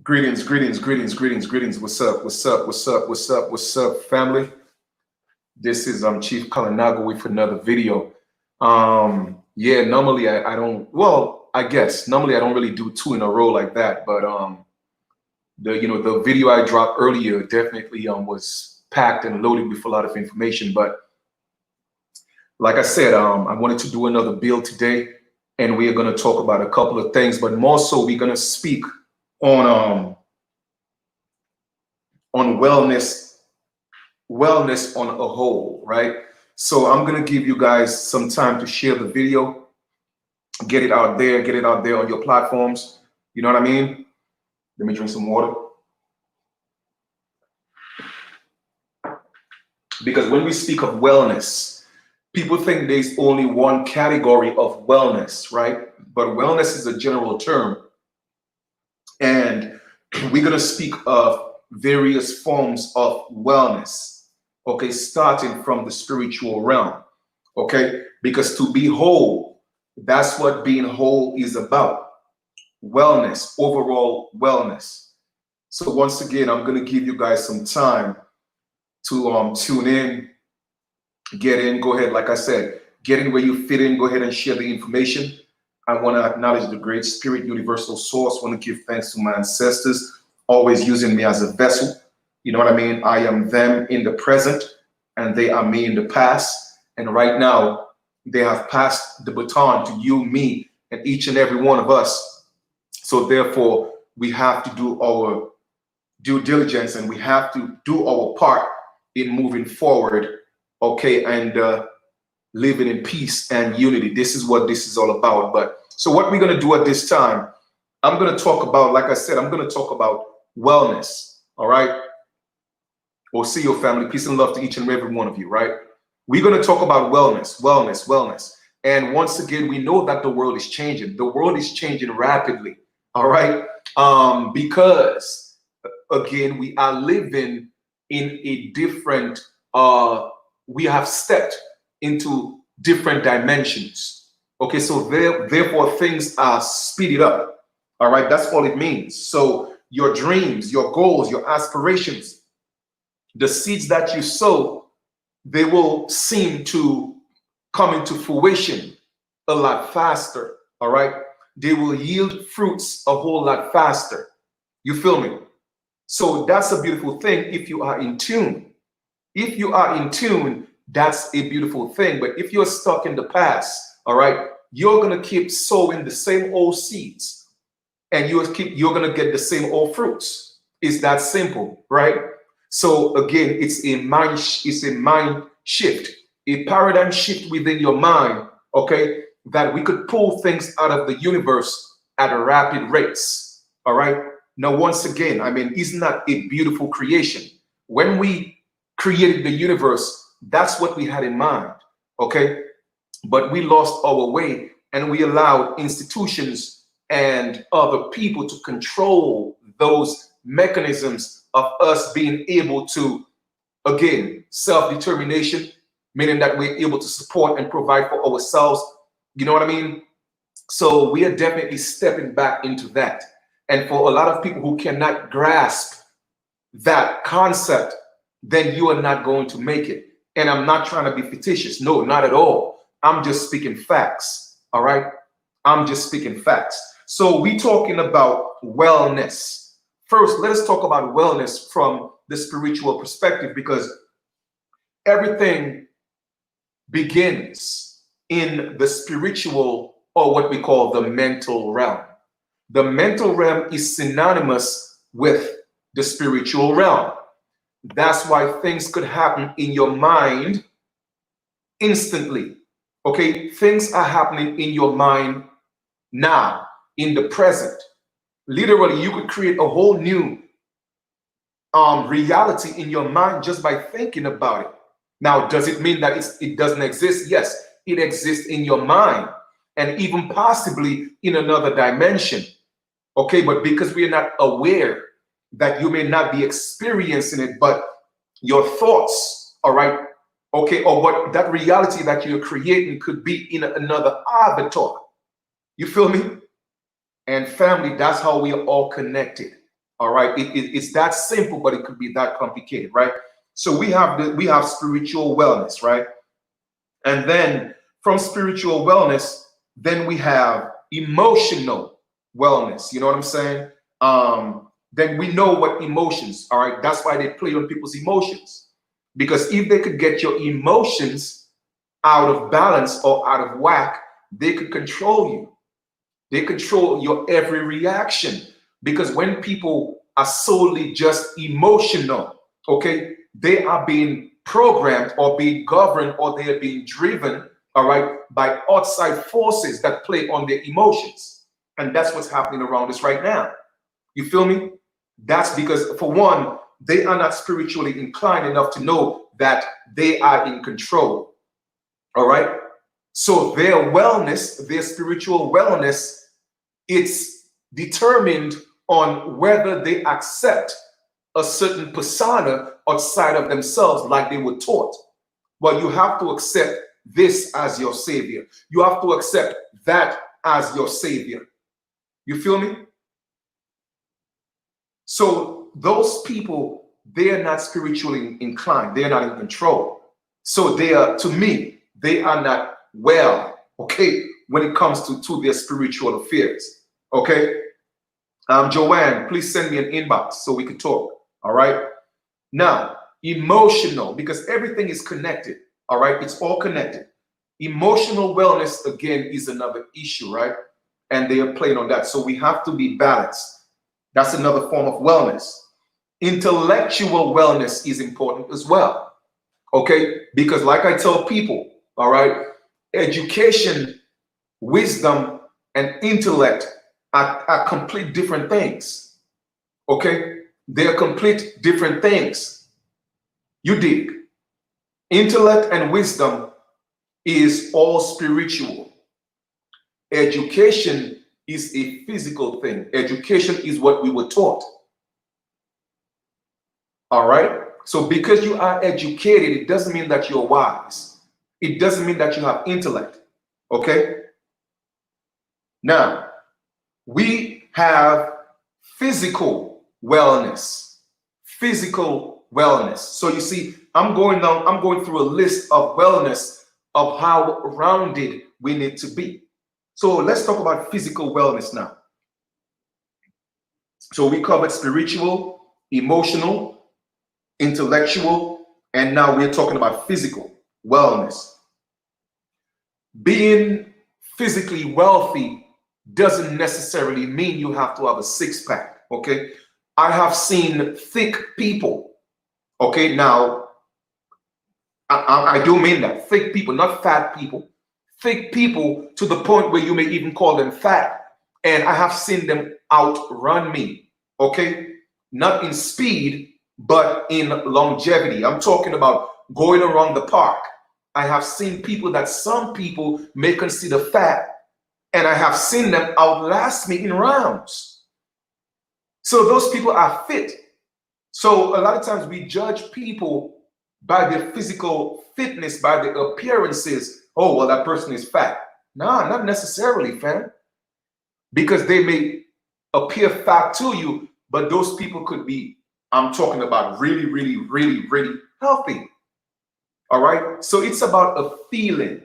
Greetings, greetings, greetings, greetings, greetings. What's up? What's up? What's up? What's up? What's up, family? This is Chief Kalinaga with another video. Yeah, normally I don't. Well, I guess normally I don't really do two in a row like that. But the video I dropped earlier definitely was packed and loaded with a lot of information. But like I said, I wanted to do another build today, and we are going to talk about a couple of things. But more so, we're going to speak on wellness on a whole, right? So I'm gonna give you guys some time to share the video, get it out there on your platforms. You know what I mean? Let me drink some water. Because when we speak of wellness, people think there's only one category of wellness, right? But wellness is a general term. And we're gonna speak of various forms of wellness, okay, starting from the spiritual realm, okay, because to be whole, that's what being whole is about. Wellness, overall wellness. So once again, I'm going to give you guys some time to tune in, get in, go ahead, like I said, get in where you fit in, go ahead and share the information. I want to acknowledge the great spirit, universal source. I want to give thanks to my ancestors, always using me as a vessel. You know what I mean? I am them in the present, and they are me in the past. And right now, they have passed the baton to you, me, and each and every one of us. So therefore, we have to do our due diligence, and we have to do our part in moving forward, okay, and living in peace and unity. This is what this is all about. But so what we're going to do at this time, I'm going to talk about, like I said, I'm going to talk about wellness. All right. We'll see your family. Peace and love to each and every one of you. Right. We're going to talk about wellness. And once again, we know that the world is changing. The world is changing rapidly. All right. Because again, we are living in a different, we have stepped into different dimensions. Okay. So therefore things are speeded up. All right. That's all it means. So your dreams, your goals, your aspirations, the seeds that you sow, they will seem to come into fruition a lot faster. All right. They will yield fruits a whole lot faster. You feel me? So that's a beautiful thing if you are in tune. If you are in tune, that's a beautiful thing. But if you're stuck in the past, all right, you're going to keep sowing the same old seeds. And you're going to get the same old fruits. It's that simple, right? So again, it's a mind shift, a paradigm shift within your mind, okay, that we could pull things out of the universe at a rapid rates. All right. Now, once again, I mean, isn't that a beautiful creation? When we created the universe, that's what we had in mind. Okay. But we lost our way and we allowed institutions and other people to control those mechanisms of us being able to, again, self-determination, meaning that we're able to support and provide for ourselves. You know what I mean? So we are definitely stepping back into that. And for a lot of people who cannot grasp that concept, then you are not going to make it. And I'm not trying to be fictitious. No, not at all. I'm just speaking facts. All right? I'm just speaking facts. So we're talking about wellness. First, let us talk about wellness from the spiritual perspective, because everything begins in the spiritual, or what we call the mental realm. The mental realm is synonymous with the spiritual realm. That's why things could happen in your mind instantly. Okay, things are happening in your mind now, in the present. Literally, you could create a whole new reality in your mind just by thinking about it. Now, does it mean that it doesn't exist? Yes, it exists in your mind and even possibly in another dimension. Okay, but because we are not aware that you may not be experiencing it, but your thoughts, all right, okay, or what that reality that you're creating could be in another avatar. You feel me? And family, that's how we are all connected. All right, it's that simple, but it could be that complicated, right? So we have spiritual wellness, right? And then from spiritual wellness, then we have emotional wellness. You know what I'm saying? Then we know what emotions, all right? That's why they play on people's emotions. Because if they could get your emotions out of balance or out of whack, they could control you. They control your every reaction. Because when people are solely just emotional, okay, they are being programmed or being governed or they are being driven, all right, by outside forces that play on their emotions. And that's what's happening around us right now. You feel me? That's because, for one, they are not spiritually inclined enough to know that they are in control. All right? So their wellness, their spiritual wellness, it's determined on whether they accept a certain persona outside of themselves like they were taught. But you have to accept this as your savior. You have to accept that as your savior. You feel me? So those people, they are not spiritually inclined. They are not in control. So they are, to me, they are not well, okay, when it comes to their spiritual affairs. Okay? Joanne, please send me an inbox so we can talk. All right? Now, emotional, because everything is connected. All right? It's all connected. Emotional wellness, again, is another issue, right? And they are playing on that. So we have to be balanced. That's another form of wellness. Intellectual wellness is important as well. Okay? Because like I tell people, all right, education, wisdom, and intellect are complete different things. Okay? They're complete different things. You dig? Intellect and wisdom is all spiritual. Education is a physical thing. Education is what we were taught. All right? So because you are educated, it doesn't mean that you're wise. It doesn't mean that you have intellect. Okay? Now, we have physical wellness. Physical wellness. So you see, I'm going through a list of wellness of how rounded we need to be. So let's talk about physical wellness now. So we covered spiritual, emotional, intellectual, and now we're talking about physical wellness. Being physically wealthy doesn't necessarily mean you have to have a six-pack, okay? I have seen thick people, okay? Now, I do mean that. Thick people, not fat people. Thick people to the point where you may even call them fat. And I have seen them outrun me, okay? Not in speed, but in longevity. I'm talking about going around the park. I have seen people that some people may consider fat, and I have seen them outlast me in rounds. So those people are fit. So a lot of times we judge people by their physical fitness, by their appearances. Oh, well, that person is fat. Nah, not necessarily, fam. Because they may appear fat to you, but those people could be, I'm talking about really, really, really, really healthy. All right? So it's about a feeling.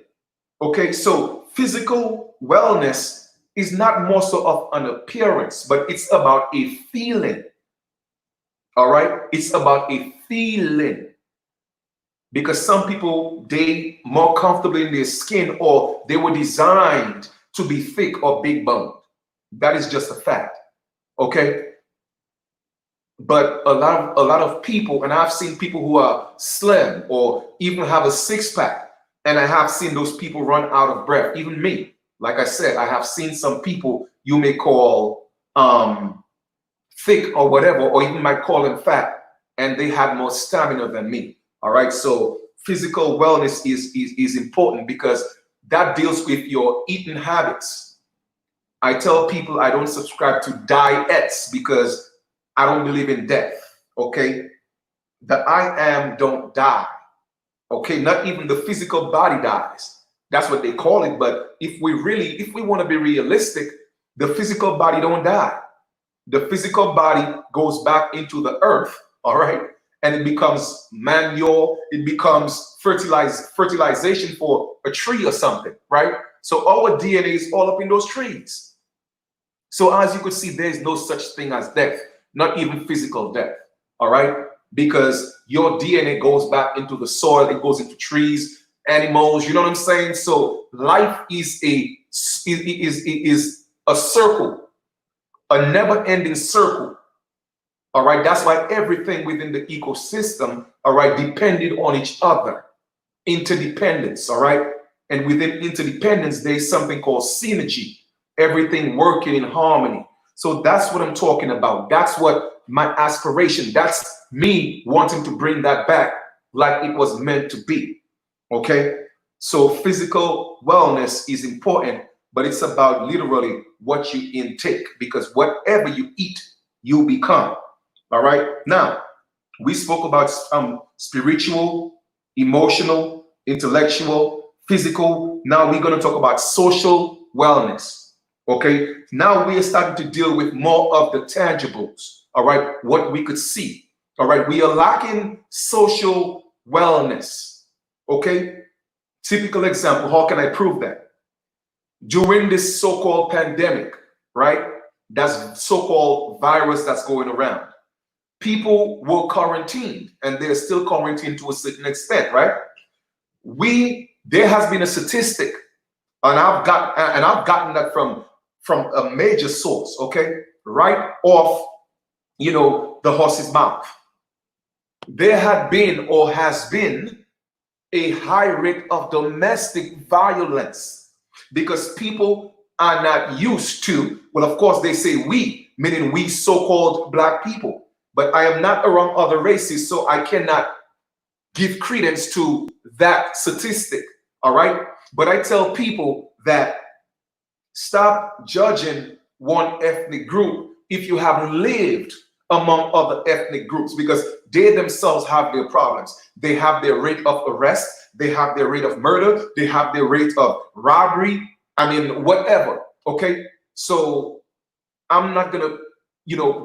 Okay? So physical wellness is not more so of an appearance, but it's about a feeling. All right? It's about a feeling. Because some people, they more comfortable in their skin, or they were designed to be thick or big boned. That is just a fact. Okay? But a lot of people, and I've seen people who are slim or even have a six-pack, and I have seen those people run out of breath. Even me. Like I said, I have seen some people you may call thick or whatever, or even might call them fat, and they have more stamina than me. All right, so physical wellness is important because that deals with your eating habits. I tell people I don't subscribe to diets because I don't believe in death. Okay, the I am don't die. Okay, not even the physical body dies. That's what they call it. But if we want to be realistic, the physical body don't die. the physical body goes back into the earth, all right, and it becomes manure, it becomes fertilization for a tree or something, right? So our DNA is all up in those trees. So as you could see, there is no such thing as death, not even physical death, all right? Because your DNA goes back into the soil, it goes into trees, animals, you know what I'm saying? So life is a circle, a never-ending circle. All right, that's why everything within the ecosystem, all right, depended on each other. Interdependence, all right? And within interdependence, there's something called synergy, everything working in harmony. So that's what I'm talking about. That's what my aspiration, that's me wanting to bring that back like it was meant to be, okay? So physical wellness is important, but it's about literally what you intake, because whatever you eat, you become. All right. Now, we spoke about spiritual, emotional, intellectual, physical. Now we're going to talk about social wellness. Okay. Now we are starting to deal with more of the tangibles. All right. What we could see. All right. We are lacking social wellness. Okay. Typical example. How can I prove that? During this so-called pandemic, right? That's so-called virus that's going around. People were quarantined, and they're still quarantined to a certain extent, right? There has been a statistic, and I've gotten that from a major source, okay, right off, the horse's mouth. There had been or has been a high rate of domestic violence because people are not used to. Well, of course, they say we, meaning we so-called Black people. But I am not around other races, so I cannot give credence to that statistic, all right? But I tell people that stop judging one ethnic group if you haven't lived among other ethnic groups, because they themselves have their problems. They have their rate of arrest, they have their rate of murder, they have their rate of robbery, whatever, okay? So I'm not gonna,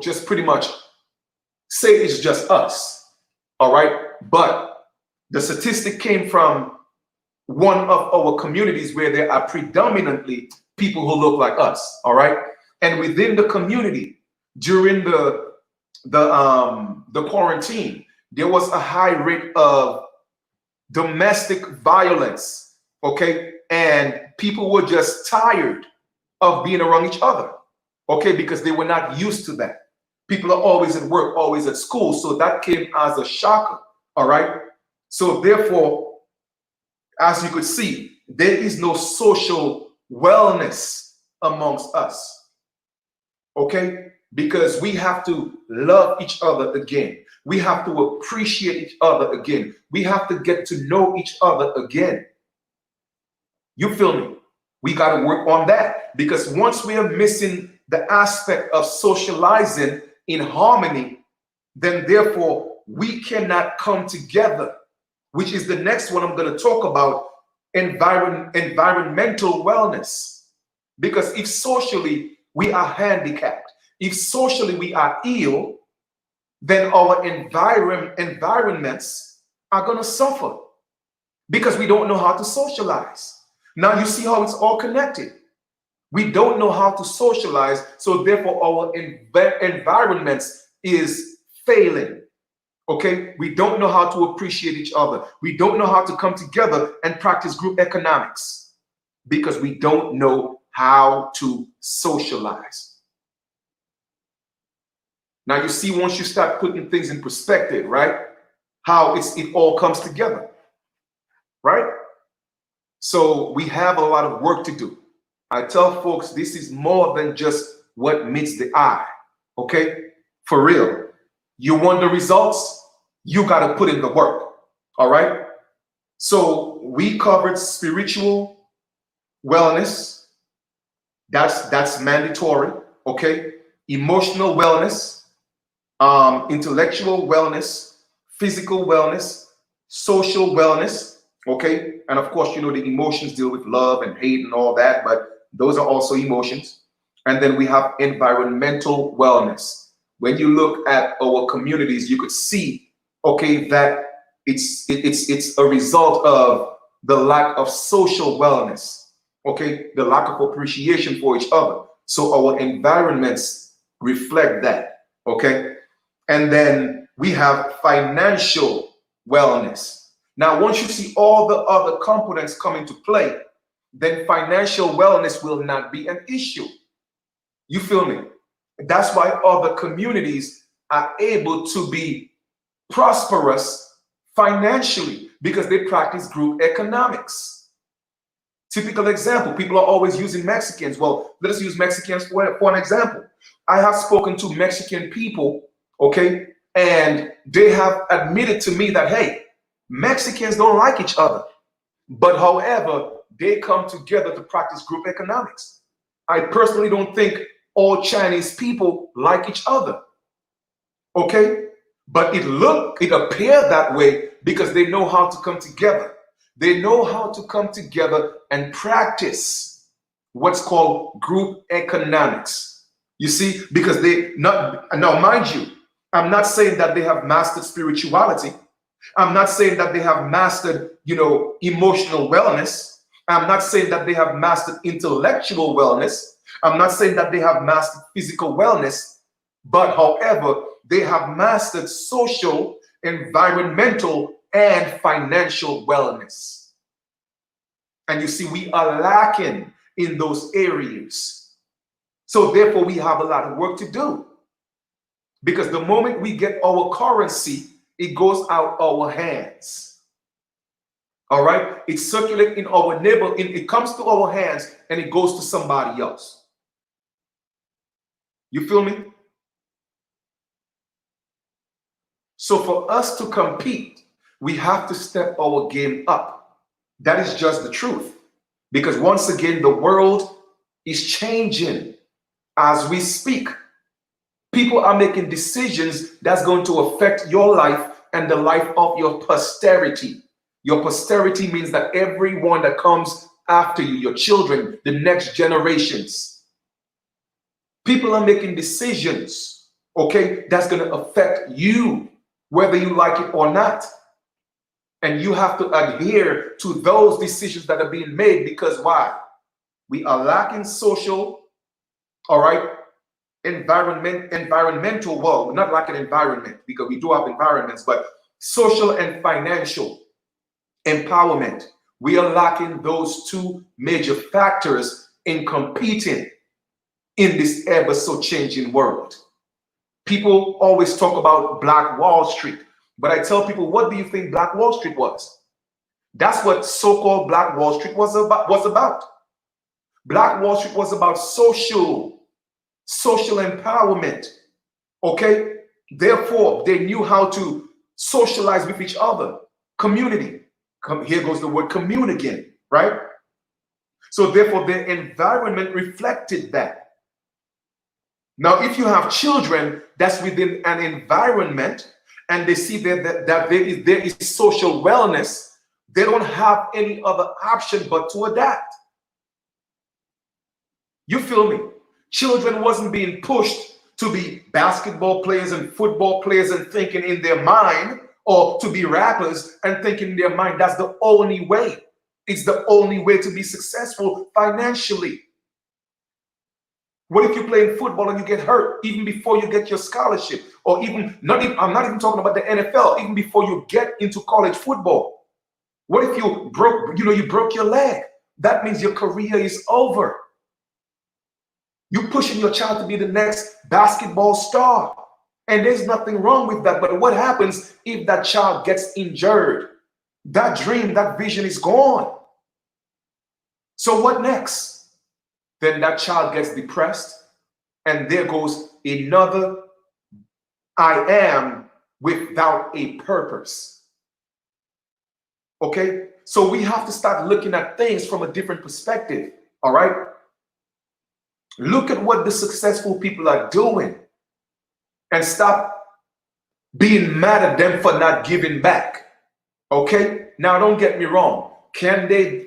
just pretty much say it's just us, all right? But the statistic came from one of our communities where there are predominantly people who look like us, all right? And within the community, during the quarantine, there was a high rate of domestic violence, okay? And people were just tired of being around each other, okay? Because they were not used to that. People are always at work, always at school. So that came as a shocker, all right? So therefore, as you could see, there is no social wellness amongst us, okay? Because we have to love each other again. We have to appreciate each other again. We have to get to know each other again. You feel me? We got to work on that, because once we are missing the aspect of socializing in harmony, then therefore we cannot come together, which is the next one I'm going to talk about, environmental wellness. Because if socially we are handicapped, if socially we are ill, then our environments are going to suffer because we don't know how to socialize. Now you see how it's all connected. We don't know how to socialize, so therefore our environments is failing, okay? We don't know how to appreciate each other. We don't know how to come together and practice group economics because we don't know how to socialize. Now you see, once you start putting things in perspective, right? How it all comes together, right? So we have a lot of work to do. I tell folks, this is more than just what meets the eye, okay? For real. You want the results? You got to put in the work, all right? So we covered spiritual wellness. That's mandatory, okay? Emotional wellness, intellectual wellness, physical wellness, social wellness, okay? And of course, the emotions deal with love and hate and all that, but those are also emotions. And then we have environmental wellness. When you look at our communities, you could see, okay, that it's a result of the lack of social wellness, okay, the lack of appreciation for each other. So our environments reflect that, okay? And then we have financial wellness. Now, once you see all the other components come into play, then financial wellness will not be an issue. You feel me? That's why other communities are able to be prosperous financially because they practice group economics. Typical example, people are always using Mexicans. Well, let us use Mexicans for an example. I have spoken to Mexican people, okay, and they have admitted to me that, hey, Mexicans don't like each other. But however, they come together to practice group economics. I personally don't think all Chinese people like each other. Okay? But it appeared that way because they know how to come together. They know how to come together and practice what's called group economics. You see, because they not now, mind you, I'm not saying that they have mastered spirituality. I'm not saying that they have mastered, emotional wellness. I'm not saying that they have mastered intellectual wellness. I'm not saying that they have mastered physical wellness, but however, they have mastered social, environmental, and financial wellness. And you see, we are lacking in those areas. So therefore, we have a lot of work to do. Because the moment we get our currency, it goes out our hands. All right? It circulates in our neighbor, it comes to our hands and it goes to somebody else. You feel me? So for us to compete, we have to step our game up. That is just the truth. Because once again, the world is changing as we speak. People are making decisions that's going to affect your life and the life of your posterity. Your posterity means that everyone that comes after you, your children, the next generations. People are making decisions, okay, that's going to affect you, whether you like it or not. And you have to adhere to those decisions that are being made because why? We are lacking social, all right, environmental, well, not like an environment because we do have environments, but social and financial empowerment. We are lacking those two major factors in competing in this ever so changing world. People always talk about Black Wall Street, but I tell people, what do you think Black Wall Street was? That's what so-called Black Wall Street was about. Black Wall Street was about social empowerment. Okay? Therefore, they knew how to socialize with each other. Community. Here goes the word commune again, right? So therefore, their environment reflected that. Now, if you have children that's within an environment and they see that there is social wellness, they don't have any other option but to adapt. You feel me? Children wasn't being pushed to be basketball players and football players and thinking in their mind, or to be rappers and thinking in their mind that's the only way. It's the only way to be successful financially. What if you're playing football and you get hurt even before you get your scholarship? Or even, I'm not even talking about the NFL, even before you get into college football. What if you broke your leg? That means your career is over. You're pushing your child to be the next basketball star. And there's nothing wrong with that. But what happens if that child gets injured? That dream, that vision is gone. So what next? Then that child gets depressed, and there goes another I am without a purpose. Okay? So we have to start looking at things from a different perspective. All right? Look at what the successful people are doing and stop being mad at them for not giving back. Okay? Now don't get me wrong. Can they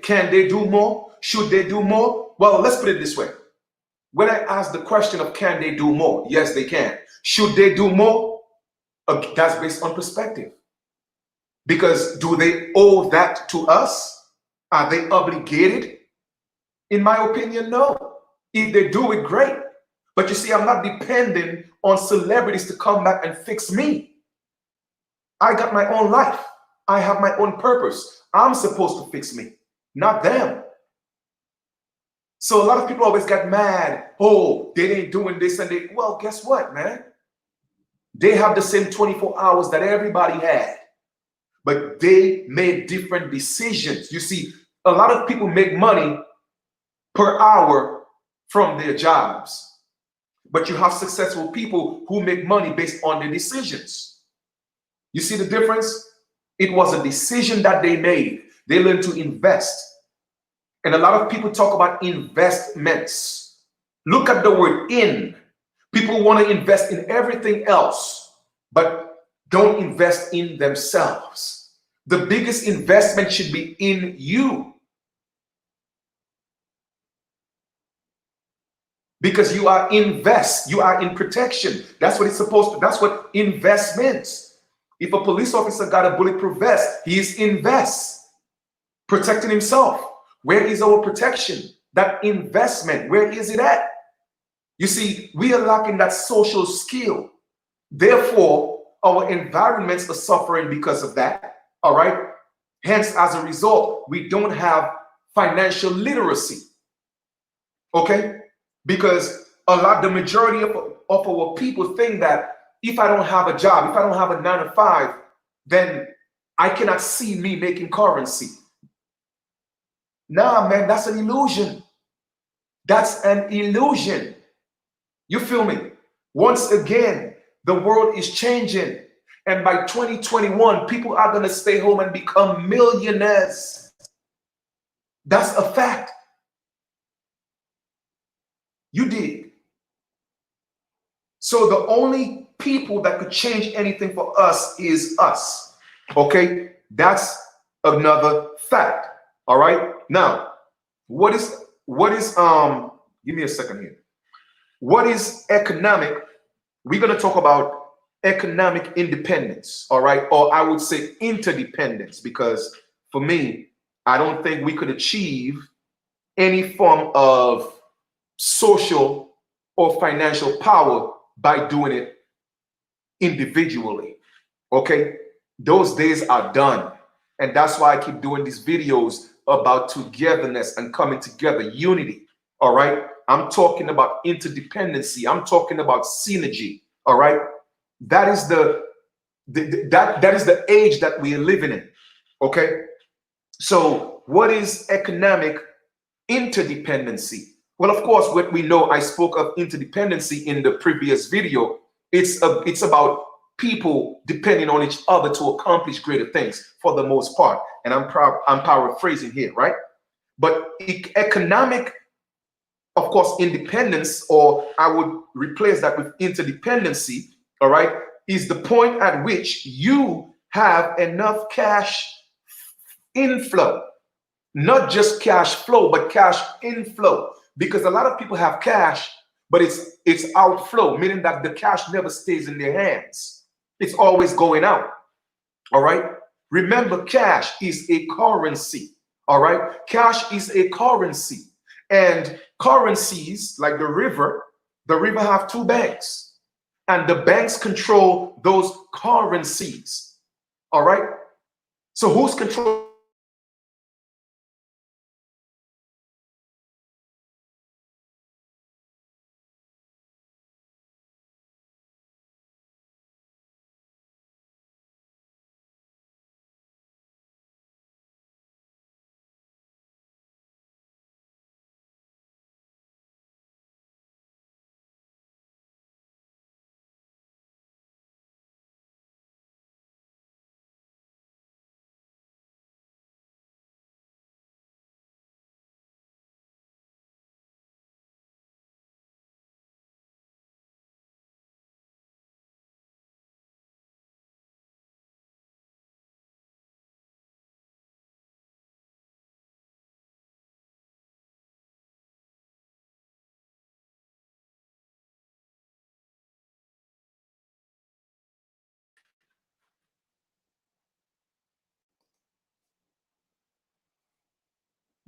do more? Should they do more? Well, let's put it this way. When I ask the question of can they do more? Yes, they can. Should they do more? That's based on perspective. Because do they owe that to us? Are they obligated? In my opinion, no. If they do it, great. But you see, I'm not dependent on celebrities to come back and fix me. I got my own life. I have my own purpose. I'm supposed to fix me, not them. So a lot of people always get mad. Oh, they ain't doing this and they, well, guess what, man? They have the same 24 hours that everybody had, but they made different decisions. You see, a lot of people make money per hour from their jobs, but you have successful people who make money based on their decisions. You see the difference? It was a decision that they made. They learned to invest. And a lot of people talk about investments. Look at the word in. People want to invest in everything else, but don't invest in themselves. The biggest investment should be in you. Because you are in protection. That's what it's supposed to, that's what invest means. If a police officer got a bulletproof vest, he's protecting himself. Where is our protection? That investment, where is it at? You see, we are lacking that social skill. Therefore, our environments are suffering because of that. All right. Hence, as a result, we don't have financial literacy. Okay. Because the majority of our people think that if I don't have a job, if I don't have a 9 to 5, then I cannot see me making currency. Nah, man, that's an illusion. That's an illusion. You feel me? Once again, the world is changing. And by 2021, people are going to stay home and become millionaires. That's a fact. You dig? So the only people that could change anything for us is us. Okay? That's another fact. All right? Now, what is give me a second here. What is economic? We're going to talk about economic independence, all right? Or I would say interdependence, because for me, I don't think we could achieve any form of social or financial power by doing it individually, okay? Those days are done. And that's why I keep doing these videos about togetherness and coming together, unity, all right? I'm talking about interdependency. I'm talking about synergy, all right? That is that is the age that we are living in, okay? So what is economic interdependency? Well, of course, what we know, I spoke of interdependency in the previous video. It's about people depending on each other to accomplish greater things for the most part. And I'm paraphrasing here, right? But economic, of course, independence, or I would replace that with interdependency, all right, is the point at which you have enough cash inflow, not just cash flow, but cash inflow. Because a lot of people have cash, but it's outflow, meaning that the cash never stays in their hands. It's always going out. All right. Remember, cash is a currency. All right. Cash is a currency. And currencies like the river have two banks, and the banks control those currencies. All right. So who's controlling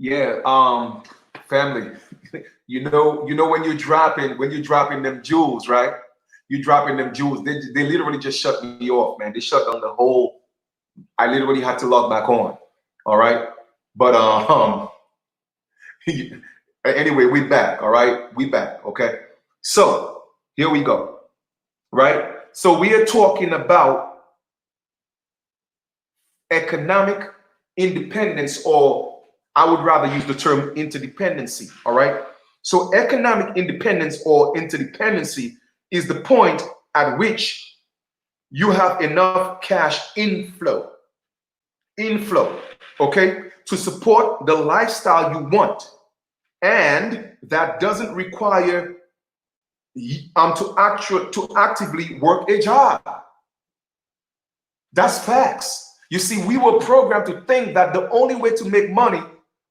Yeah, family. You know when you're dropping them jewels, right? You dropping them jewels. They literally just shut me off, man. They shut down the whole. I literally had to log back on. All right, but anyway, we back. All right, we back. Okay, so here we go. Right. So we are talking about economic independence, or I would rather use the term interdependency. All right. So economic independence or interdependency is the point at which you have enough cash inflow, okay, to support the lifestyle you want, and that doesn't require to actively work a job. That's facts. You see, we were programmed to think that the only way to make money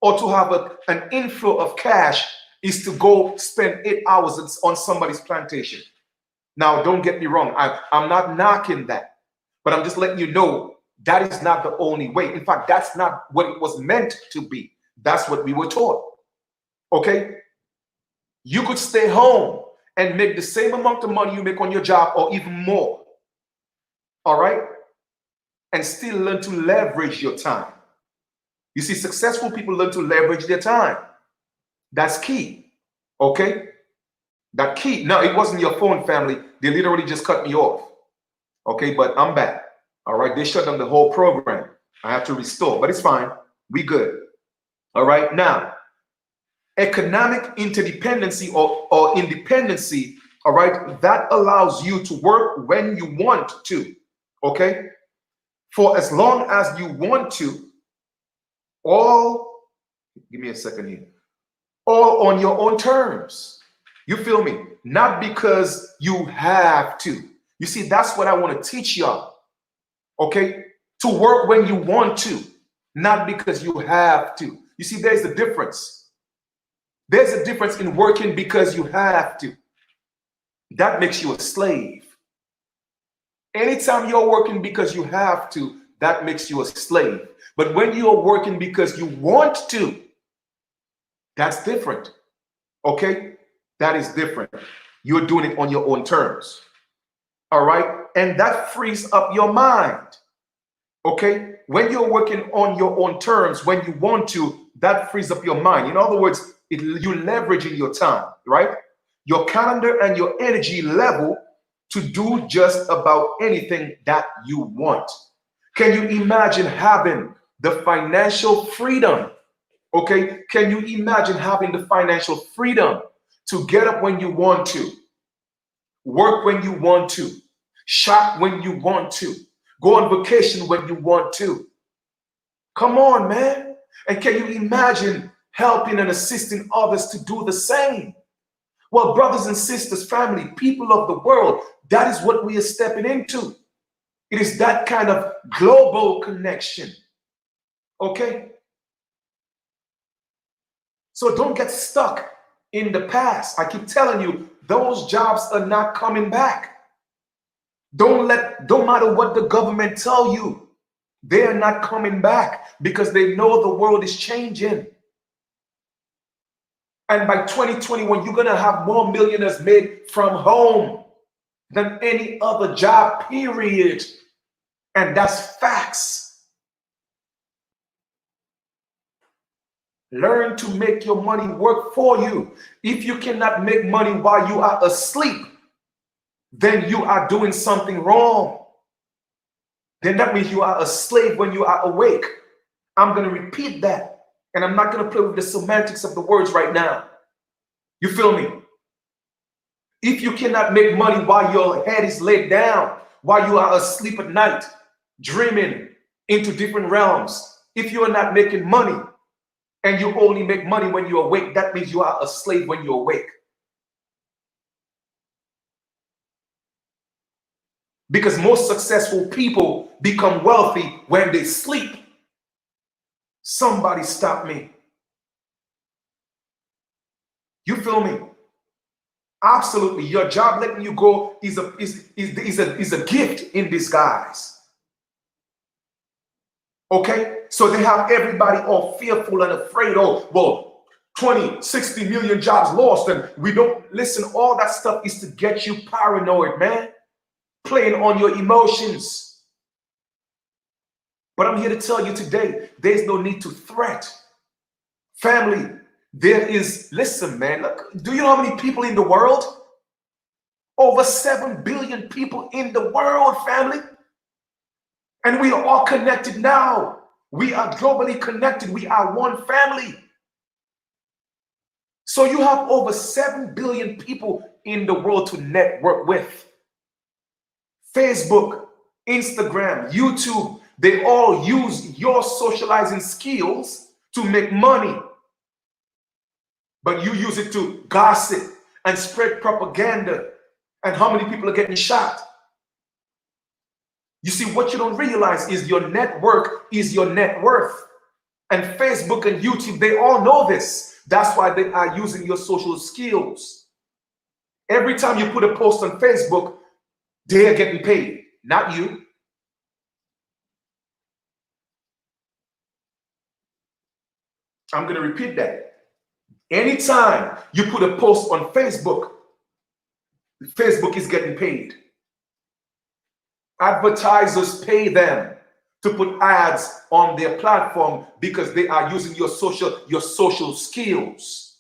or to have an inflow of cash is to go spend 8 hours on somebody's plantation. Now, don't get me wrong. I'm not knocking that, but I'm just letting you know that is not the only way. In fact, that's not what it was meant to be. That's what we were taught. Okay? You could stay home and make the same amount of money you make on your job or even more. All right? And still learn to leverage your time. You see, successful people learn to leverage their time. That's key. Okay? That key. No, it wasn't your phone, family. They literally just cut me off. Okay, but I'm back. All right, they shut down the whole program. I have to restore, but it's fine. We good. All right, now, economic interdependency or independency, all right, that allows you to work when you want to. Okay? For as long as you want to, give me a second here, all on your own terms. You feel me? Not because you have to. You see, that's what I want to teach y'all. Okay? To work when you want to, not because you have to. You see, there's a difference. There's a difference in working because you have to. That makes you a slave. Anytime you're working because you have to, that makes you a slave. But when you're working because you want to, that's different. Okay? That is different. You're doing it on your own terms. All right? And that frees up your mind. Okay? When you're working on your own terms, when you want to, that frees up your mind. In other words, you're leveraging your time, right? Your calendar and your energy level to do just about anything that you want. Can you imagine having the financial freedom? Okay? Can you imagine having the financial freedom to get up when you want to, work when you want to, shop when you want to, go on vacation when you want to? Come on, man. And can you imagine helping and assisting others to do the same? Well, brothers and sisters, family, people of the world, that is what we are stepping into. It is that kind of global connection. Okay? So don't get stuck in the past. I keep telling you, those jobs are not coming back. Don't matter what the government tell you, they are not coming back because they know the world is changing. And by 2021, you're going to have more millionaires made from home than any other job, period. And that's facts. Learn to make your money work for you. If you cannot make money while you are asleep, then you are doing something wrong. Then that means you are a slave when you are awake. I'm going to repeat that. And I'm not going to play with the semantics of the words right now. You feel me? If you cannot make money while your head is laid down, while you are asleep at night, dreaming into different realms, if you are not making money and you only make money when you're awake, that means you are a slave when you're awake. Because most successful people become wealthy when they sleep. Somebody stop me. You feel me? Absolutely. Your job letting you go is a gift in disguise. Okay? So they have everybody all fearful and afraid. Oh, well, 20, 60 million jobs lost. And we don't listen. All that stuff is to get you paranoid, man. Playing on your emotions. But I'm here to tell you today, there's no need to threat. Family, there is, listen, man, look, do you know how many people in the world? Over 7 billion people in the world, family. And we are all connected now. We are globally connected. We are one family. So you have over 7 billion people in the world to network with. Facebook, Instagram, YouTube, they all use your socializing skills to make money. But you use it to gossip and spread propaganda. And how many people are getting shot? You see, what you don't realize is your network is your net worth. And Facebook and YouTube, they all know this. That's why they are using your social skills. Every time you put a post on Facebook, they're getting paid, not you. I'm going to repeat that. Anytime you put a post on Facebook, Facebook is getting paid. Advertisers pay them to put ads on their platform because they are using your social skills.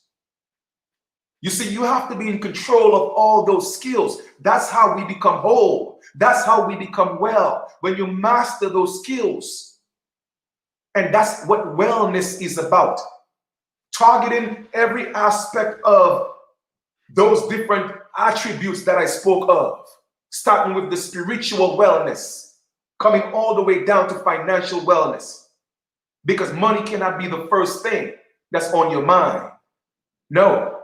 You see, you have to be in control of all those skills. That's how we become whole. That's how we become well. When you master those skills. And that's what wellness is about. Targeting every aspect of those different attributes that I spoke of. Starting with the spiritual wellness, coming all the way down to financial wellness. Because money cannot be the first thing that's on your mind. No.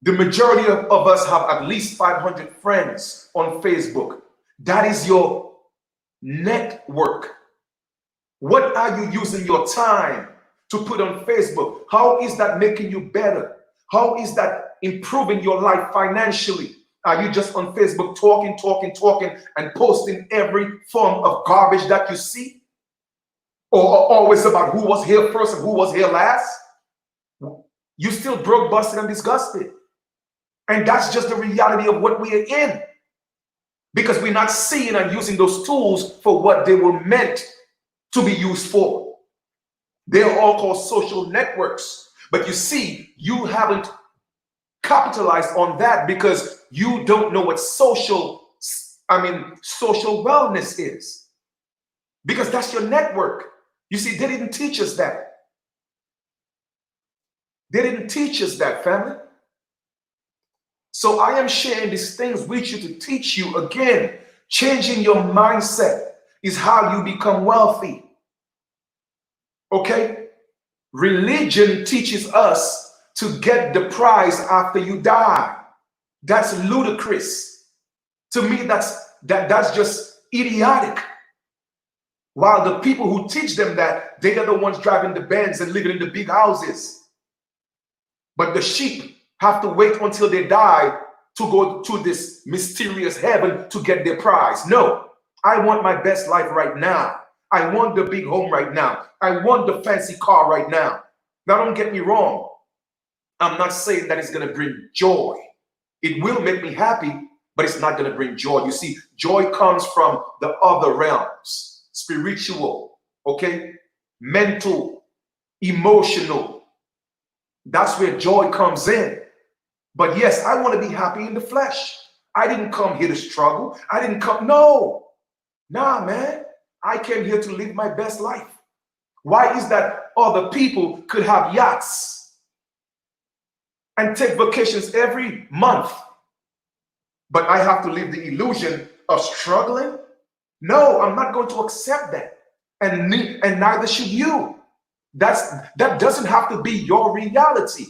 The majority of us have at least 500 friends on Facebook. That is your network. What are you using your time to put on Facebook? How is that making you better? How is that improving your life financially? Are you just on Facebook talking, and posting every form of garbage that you see? Or always about who was here first and who was here last? You still broke, busted, and disgusted. And that's just the reality of what we are in. Because we're not seeing and using those tools for what they were meant to be used for. They're all called social networks. But you see, you haven't capitalized on that because you don't know what social wellness is. Because that's your network. You see, they didn't teach us that. They didn't teach us that, family. So I am sharing these things with you to teach you again. Changing your mindset is how you become wealthy. Okay? Religion teaches us to get the prize after you die. That's ludicrous. To me, that's just idiotic. While the people who teach them that, they are the ones driving the Benz and living in the big houses. But the sheep have to wait until they die to go to this mysterious heaven to get their prize. No, I want my best life right now. I want the big home right now. I want the fancy car right now. Now, don't get me wrong. I'm not saying that it's going to bring joy. It will make me happy, but it's not going to bring joy. You see, joy comes from the other realms. Spiritual, okay? Mental, emotional. That's where joy comes in. But yes, I want to be happy in the flesh. I didn't come here to struggle. No. Nah, man. I came here to live my best life. Why is that other people could have yachts and take vacations every month, but I have to live the illusion of struggling? No, I'm not going to accept that. And neither should you. That doesn't have to be your reality.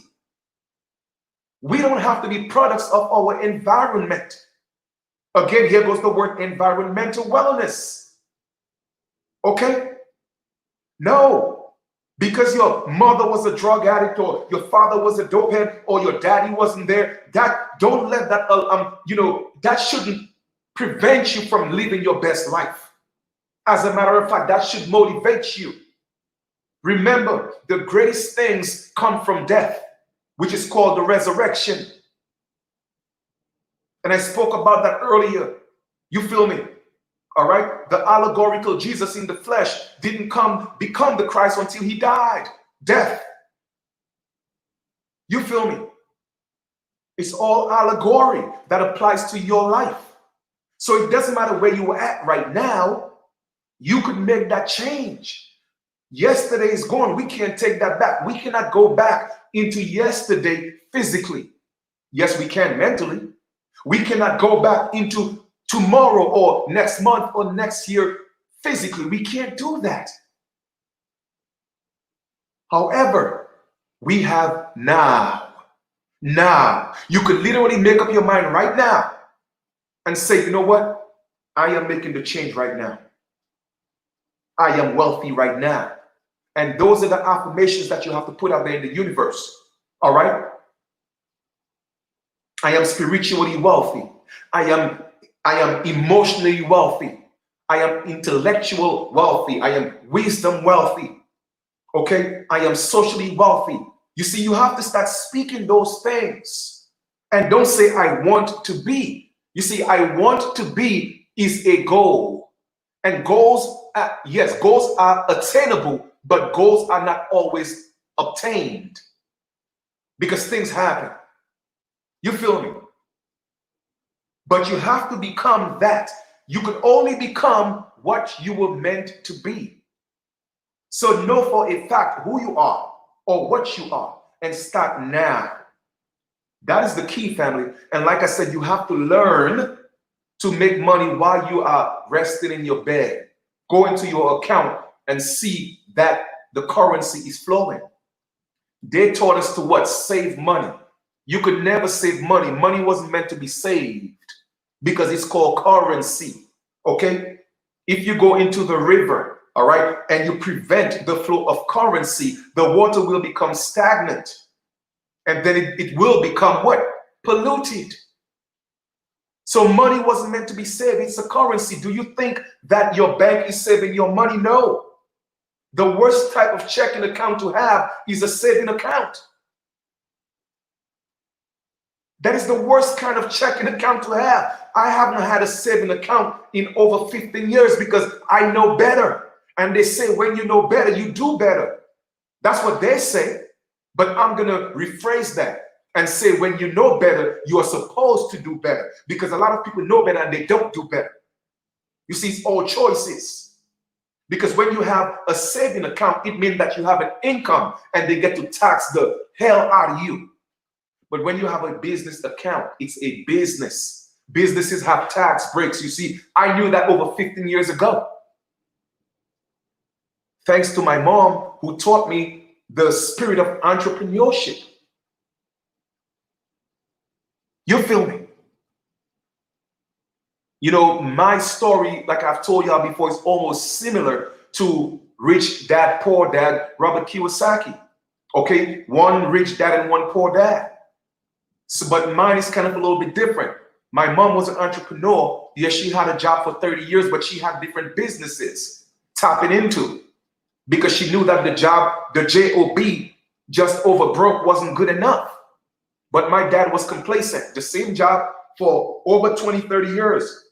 We don't have to be products of our environment. Again, here goes the word environmental wellness. Okay? No. Because your mother was a drug addict or your father was a dopehead or your daddy wasn't there, don't let that, that shouldn't prevent you from living your best life. As a matter of fact, that should motivate you. Remember, the greatest things come from death, which is called the resurrection. And I spoke about that earlier. You feel me? All right? The allegorical Jesus in the flesh didn't become the Christ until he died. Death. You feel me? It's all allegory that applies to your life. So it doesn't matter where you are at right now. You could make that change. Yesterday is gone. We can't take that back. We cannot go back into yesterday physically. Yes, we can mentally. We cannot go back into tomorrow or next month or next year physically. We can't do that. However, we have now. Now. You could literally make up your mind right now and say, you know what? I am making the change right now. I am wealthy right now. And those are the affirmations that you have to put out there in the universe. All right? I am spiritually wealthy. I am emotionally wealthy. I am intellectual wealthy. I am wisdom wealthy. Okay? I am socially wealthy. You see, you have to start speaking those things. And don't say, I want to be. You see, I want to be is a goal. And goals, yes, goals are attainable, but goals are not always obtained because things happen. You feel me? But you have to become that. You could only become what you were meant to be. So know for a fact who you are or what you are and start now. That is the key, family. And like I said, you have to learn to make money while you are resting in your bed. Go into your account and see that the currency is flowing. They taught us to what? Save money. You could never save money. Money wasn't meant to be saved because it's called currency. Okay? If you go into the river, all right, and you prevent the flow of currency, the water will become stagnant. And then it will become what? Polluted. So money wasn't meant to be saved. It's a currency. Do you think that your bank is saving your money? No. The worst type of checking account to have is a saving account. That is the worst kind of checking account to have. I haven't had a saving account in over 15 years because I know better. And they say when you know better, you do better. That's what they say. But I'm going to rephrase that and say when you know better, you are supposed to do better. Because a lot of people know better and they don't do better. You see, it's all choices. Because when you have a saving account, it means that you have an income and they get to tax the hell out of you. But when you have a business account, it's a business. Businesses have tax breaks. You see, I knew that over 15 years ago. Thanks to my mom who taught me the spirit of entrepreneurship. You feel me? You know, my story, like I've told y'all before, is almost similar to Rich Dad, Poor Dad, Robert Kiyosaki. Okay, one rich dad and one poor dad. So, but mine is kind of a little bit different. My mom was an entrepreneur. Yes, she had a job for 30 years, but she had different businesses tapping into because she knew that the job, the job, just over broke wasn't good enough. But my dad was complacent. The same job for over 20, 30 years.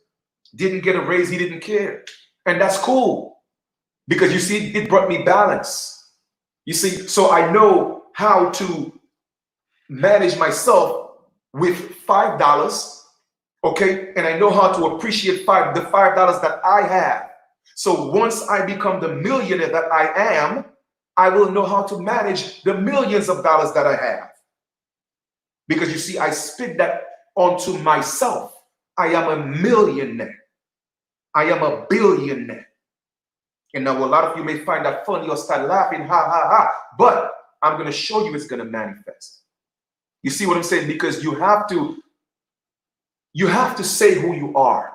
Didn't get a raise. He didn't care. And that's cool because you see, it brought me balance. You see, so I know how to manage myself with $5, okay? And I know how to appreciate the $5 that I have. So once I become the millionaire that I am, I will know how to manage the millions of dollars that I have. Because you see, I spit that onto myself. I am a millionaire. I am a billionaire. And now a lot of you may find that funny or start laughing, ha, ha, ha. But I'm going to show you it's going to manifest. You see what I'm saying? Because you have to say who you are.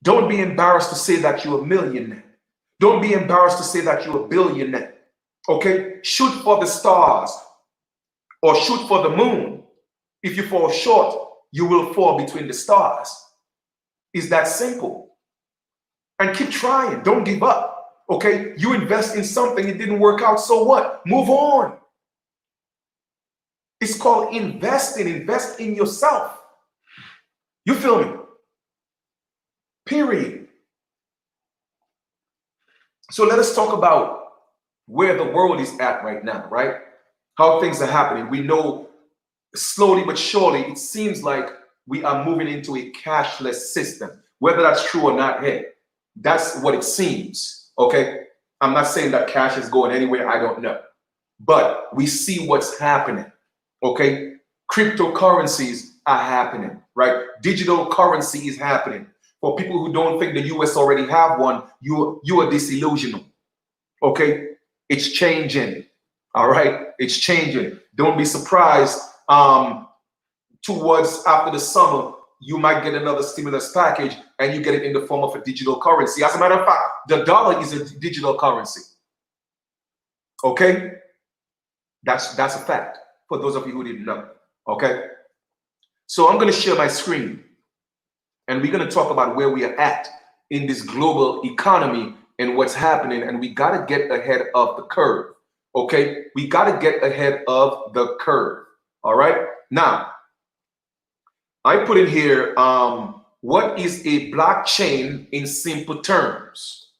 Don't be embarrassed to say that you're a millionaire. Don't be embarrassed to say that you're a billionaire. Okay? Shoot for the stars or shoot for the moon. If you fall short, you will fall between the stars. It's that simple. And keep trying. Don't give up. Okay? You invest in something, it didn't work out, so what? Move on. It's called investing. Invest in yourself. You feel me? Period. So let us talk about where the world is at right now, right? How things are happening. We know slowly but surely, it seems like we are moving into a cashless system. Whether that's true or not, hey, that's what it seems, okay? I'm not saying that cash is going anywhere, I don't know. But we see what's happening, okay? Cryptocurrencies are happening, right? Digital currency is happening. For people who don't think the US already have one, you are disillusional, okay? It's changing, all right? It's changing. Don't be surprised. Towards after the summer, you might get another stimulus package and you get it in the form of a digital currency. As a matter of fact, the dollar is a digital currency, okay? That's a fact for those of you who didn't know, okay? So I'm going to share my screen and we're going to talk about where we are at in this global economy and what's happening. And we got to get ahead of the curve, okay? We got to get ahead of the curve, all right? Now, I put in here, what is a blockchain in simple terms,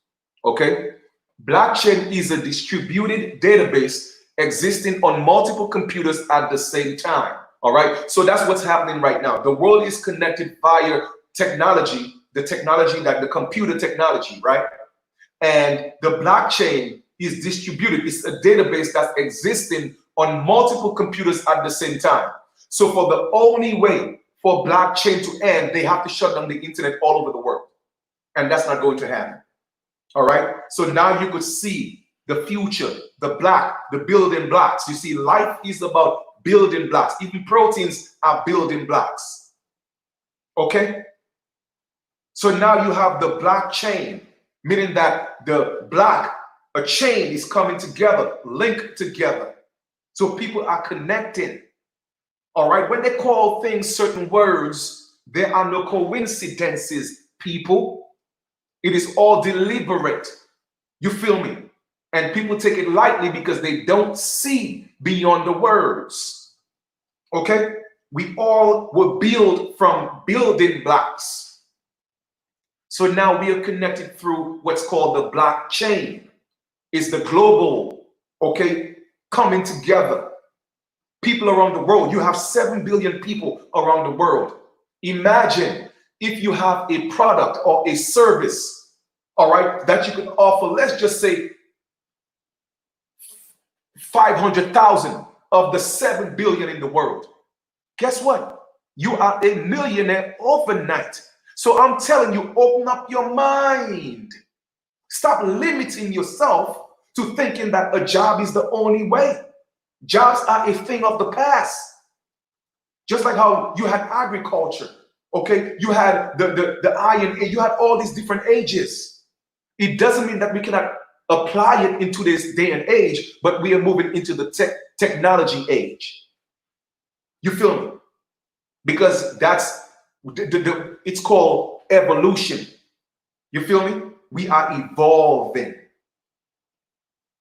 okay? Blockchain is a distributed database existing on multiple computers at the same time. All right. So that's what's happening right now. The world is connected via technology, the computer technology, right? And the blockchain is distributed. It's a database that's existing on multiple computers at the same time. So for the only way for blockchain to end, they have to shut down the internet all over the world. And that's not going to happen. All right. So now you could see the future, the building blocks. You see, life is about building blocks. Even proteins are building blocks. Okay. So now you have the blockchain, meaning that a chain is coming together, linked together. So people are connecting. All right. When they call things certain words, there are no coincidences, people. It is all deliberate. You feel me? And people take it lightly because they don't see beyond the words. Okay? We all were built from building blocks. So now we are connected through what's called the blockchain. It's the global, okay, coming together. People around the world. You have 7 billion people around the world. Imagine if you have a product or a service, all right, that you can offer, let's just say 500,000 of the 7 billion in the world. Guess what? You are a millionaire overnight. So I'm telling you, open up your mind. Stop limiting yourself to thinking that a job is the only way. Jobs are a thing of the past. Just like how you had agriculture, okay? You had the Iron Age, you had all these different ages. It doesn't mean that we cannot apply it into this day and age, but we are moving into the technology age. You feel me? Because that's it's called evolution. You feel me? We are evolving.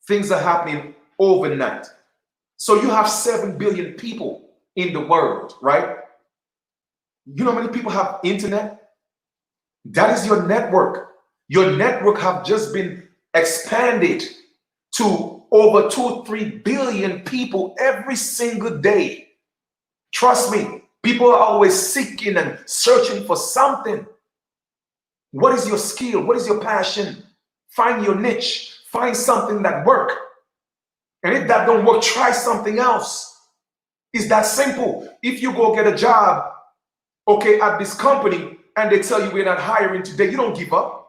Things are happening overnight. So you have 7 billion people in the world, right? You know how many people have internet? That is your network. Your network have just been expanded to over 2-3 billion people every single day. Trust me, people are always seeking and searching for something. What is your skill? What is your passion? Find your niche. Find something that works. And if that don't work, try something else. It's that simple. If you go get a job, okay, at this company, and they tell you we're not hiring today, you don't give up.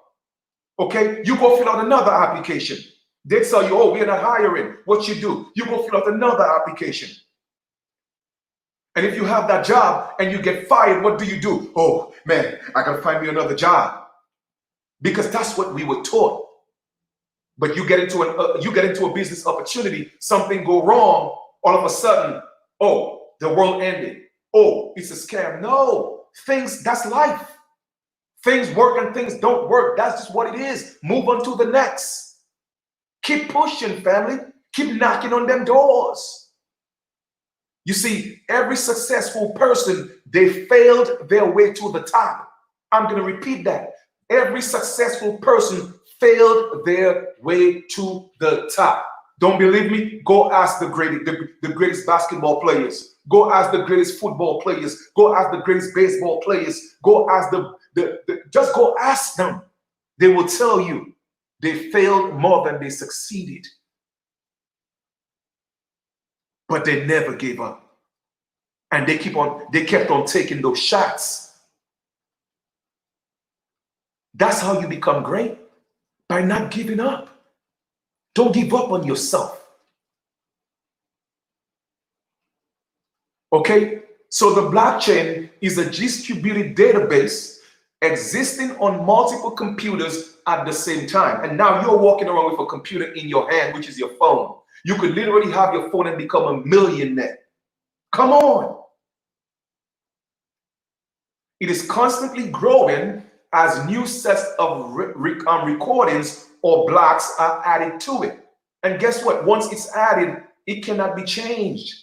Okay, you go fill out another application. They tell you, oh, we're not hiring. What you do? You go fill out another application. And if you have that job and you get fired, what do? Oh man, I gotta find me another job. Because that's what we were taught. But you get into a business opportunity, something go wrong, all of a sudden, oh, the world ended. oh, it's a scam. No, that's life. Things work and things don't work. That's just what it is. Move on to the next. Keep pushing, family. Keep knocking on them doors. You see, every successful person, they failed their way to the top. I'm going to repeat that. Every successful person failed their way to the top. Don't believe me? Go ask the greatest basketball players. Go ask the greatest football players. Go ask the greatest baseball players. Go ask just go ask them. They will tell you they failed more than they succeeded. But they never gave up. And they kept on taking those shots. That's how you become great, by not giving up. Don't give up on yourself. Okay? So the blockchain is a distributed database existing on multiple computers at the same time. And now you're walking around with a computer in your hand, which is your phone. You could literally have your phone and become a millionaire. Come on. It is constantly growing as new sets of recordings or blocks are added to it. And guess what? Once it's added, it cannot be changed.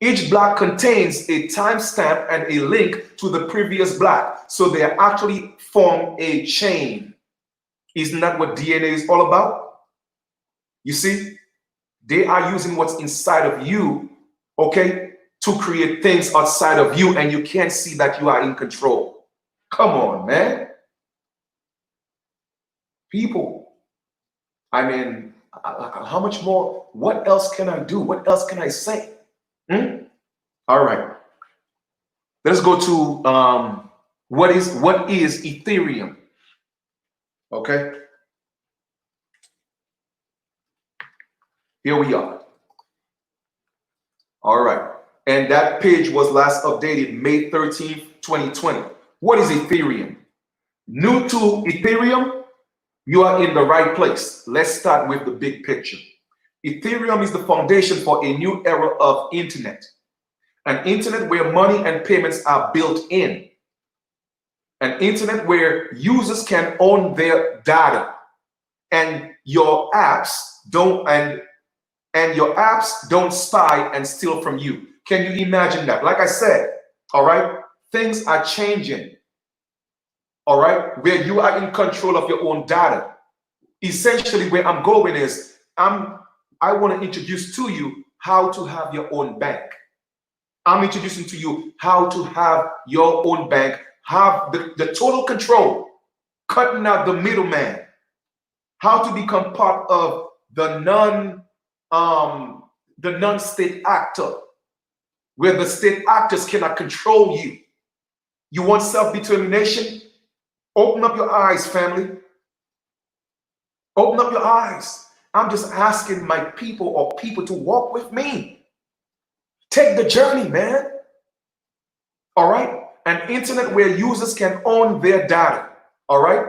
Each block contains a timestamp and a link to the previous block. So they actually form a chain. Isn't that what DNA is all about? You see, they are using what's inside of you, okay, to create things outside of you, and you can't see that you are in control. Come on, man. People, I mean, how much more? What else can I do? What else can I say? All right. Let's go to what is Ethereum? Okay. Here we are. All right. And that page was last updated May 13th, 2020. What is Ethereum? New to Ethereum, you are in the right place. Let's start with the big picture. Ethereum is the foundation for a new era of internet. An internet where money and payments are built in. An internet where users can own their data and your apps don't spy and steal from you. Can you imagine that? Like I said, all right, things are changing. All right, where you are in control of your own data. Essentially, where I'm going is I want to introduce to you how to have your own bank. I'm introducing to you how to have your own bank, have the total control, cutting out the middleman, how to become part of the non-state actor, where the state actors cannot control you. You want self-determination? Open up your eyes, family. Open up your eyes. I'm just asking my people to walk with me. Take the journey, man. All right? An internet where users can own their data. All right?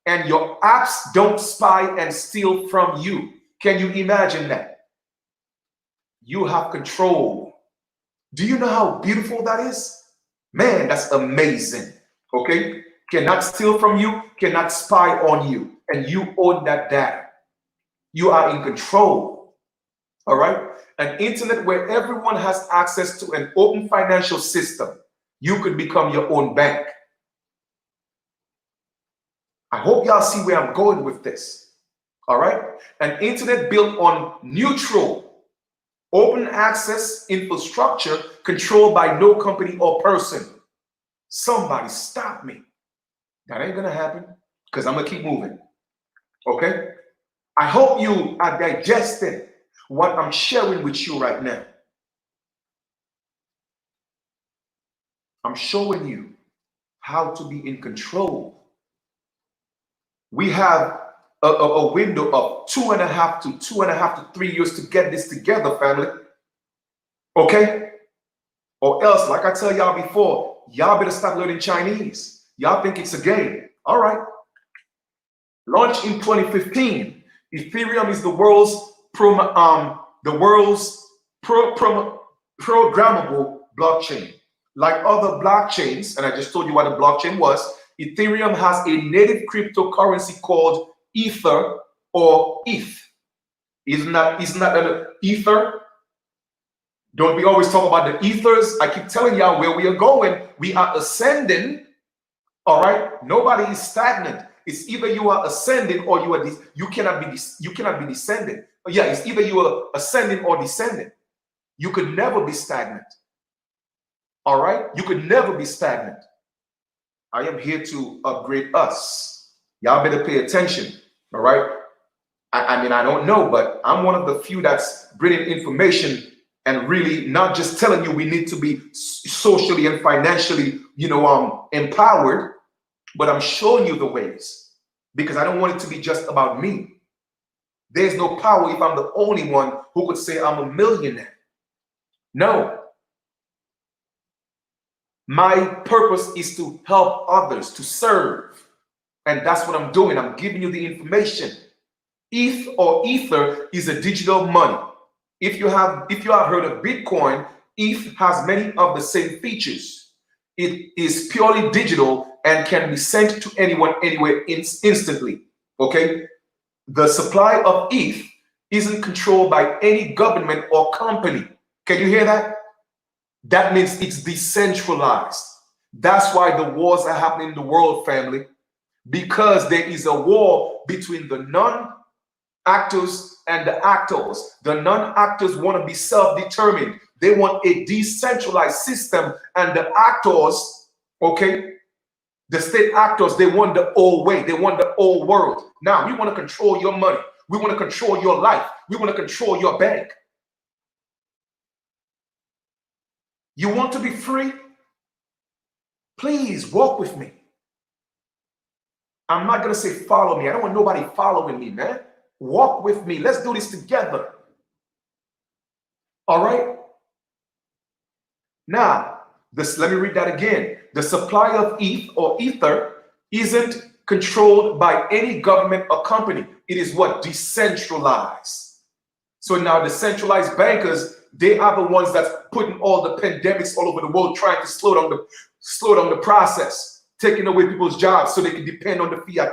And your apps don't spy and steal from you. Can you imagine that? You have control. Do you know how beautiful that is? Man, that's amazing. Okay? Cannot steal from you, cannot spy on you, and you own that data. You are in control. All right? An internet where everyone has access to an open financial system. You could become your own bank. I hope y'all see where I'm going with this. All right? An internet built on neutral, open access infrastructure controlled by no company or person. Somebody stop me. That ain't gonna happen because I'm gonna keep moving. Okay? I hope you are digesting what I'm sharing with you right now. I'm showing you how to be in control. We have a window of 2.5 to 3 years to get this together, family. Okay? Or else, like I tell y'all before, y'all better stop learning Chinese. Y'all think it's a game. All right. Launched in 2015, Ethereum is the world's programmable blockchain. Like other blockchains, and I just told you what a blockchain was, Ethereum has a native cryptocurrency called Ether or ETH. Isn't that an Ether? Don't we always talk about the ethers? I keep telling y'all where we are going. We are ascending. All right. Nobody is stagnant. It's either you are ascending or you cannot be descending. Yeah, it's either you are ascending or descending. You could never be stagnant. All right. You could never be stagnant. I am here to upgrade us. Y'all better pay attention. All right. I mean, I don't know, but I'm one of the few that's bringing information and really not just telling you we need to be socially and financially, empowered, but I'm showing you the ways because I don't want it to be just about me. There's no power if I'm the only one who could say I'm a millionaire. No. My purpose is to help others, to serve. And that's what I'm doing. I'm giving you the information. ETH or Ether is a digital money. If you have heard of Bitcoin, ETH has many of the same features. It is purely digital and can be sent to anyone, anywhere, instantly. Okay? The supply of ETH isn't controlled by any government or company. Can you hear that? That means it's decentralized. That's why the wars are happening in the world, family, because there is a war between the non-actors and the actors. The non-actors want to be self-determined. They want a decentralized system, and the actors, okay, the state actors, they want the old way. They want the old world. Now, we want to control your money. We want to control your life. We want to control your bank. You want to be free? Please walk with me. I'm not going to say follow me. I don't want nobody following me, man. Walk with me. Let's do this together. All right? Now, let me read that again. The supply of ETH or Ether isn't controlled by any government or company. It is what? Decentralized. So now the centralized bankers, they are the ones that's putting all the pandemics all over the world, trying to slow down the process, taking away people's jobs so they can depend on the fiat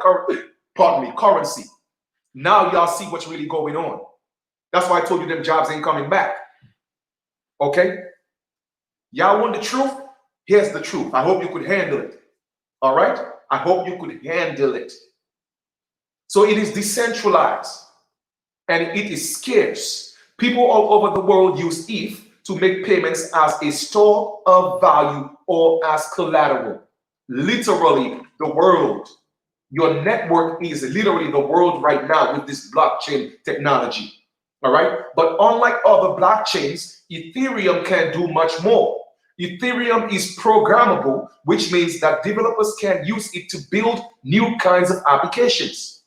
currency. Now y'all see what's really going on. That's why I told you them jobs ain't coming back. Okay? Y'all want the truth? Here's the truth. I hope you could handle it. All right? I hope you could handle it. So it is decentralized and it is scarce. People all over the world use ETH to make payments as a store of value or as collateral. Literally, the world. Your network is literally the world right now with this blockchain technology. All right? But unlike other blockchains, Ethereum can do much more. Ethereum is programmable, which means that developers can use it to build new kinds of applications.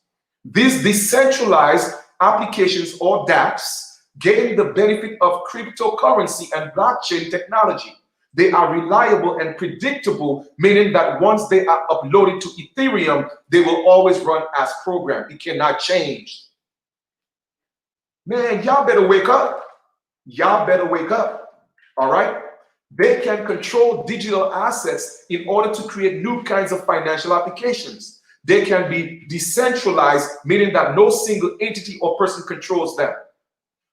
These decentralized applications or dApps gain the benefit of cryptocurrency and blockchain technology. They are reliable and predictable, meaning that once they are uploaded to Ethereum, they will always run as programmed. It cannot change. Man, y'all better wake up. Y'all better wake up. All right? They can control digital assets in order to create new kinds of financial applications. They can be decentralized, meaning that no single entity or person controls them.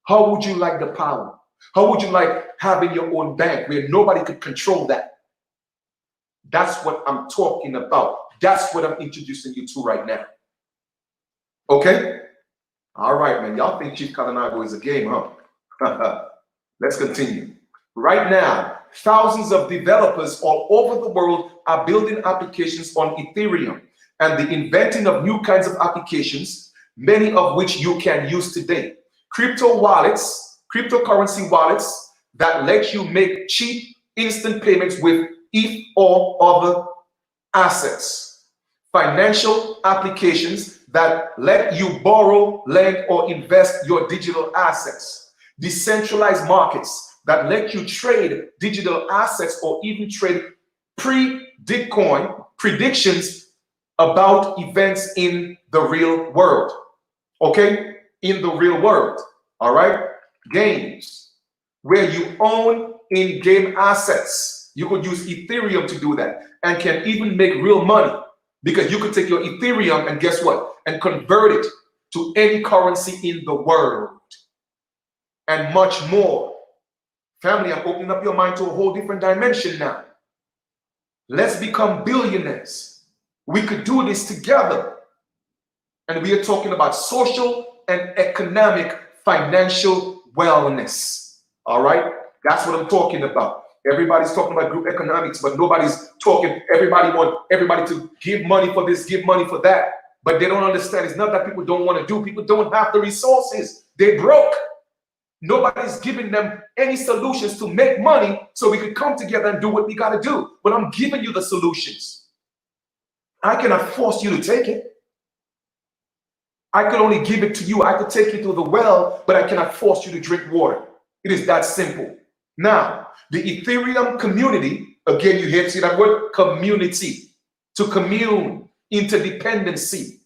How would you like the power? How would you like having your own bank where nobody could control that? That's what I'm talking about. That's what I'm introducing you to right now. Okay? All right, man. Y'all think Chief Kalinago is a game, huh? Let's continue. Right now, thousands of developers all over the world are building applications on Ethereum and the inventing of new kinds of applications, many of which you can use today. Cryptocurrency wallets that let you make cheap, instant payments with ETH or other assets. Financial applications that let you borrow, lend, or invest your digital assets. Decentralized markets that let you trade digital assets or even trade pre-Bitcoin predictions about events in the real world. Okay? In the real world. All right? Games. where you own in-game assets. You could use Ethereum to do that and can even make real money because you could take your Ethereum and guess what? And convert it to any currency in the world and much more. Family, I'm opening up your mind to a whole different dimension now. Let's become billionaires. We could do this together. And we are talking about social and economic financial wellness. All right? That's what I'm talking about. Everybody's talking about group economics, but nobody's talking. Everybody want everybody to give money for this, give money for that. But they don't understand. It's not that people don't want to do. People don't have the resources. They broke. Nobody's giving them any solutions to make money so we could come together and do what we got to do. But I'm giving you the solutions. I cannot force you to take it. I could only give it to you. I could take you to the well, but I cannot force you to drink water. It is that simple. Now, the Ethereum community, again, you hear see that word community, to commune, interdependency,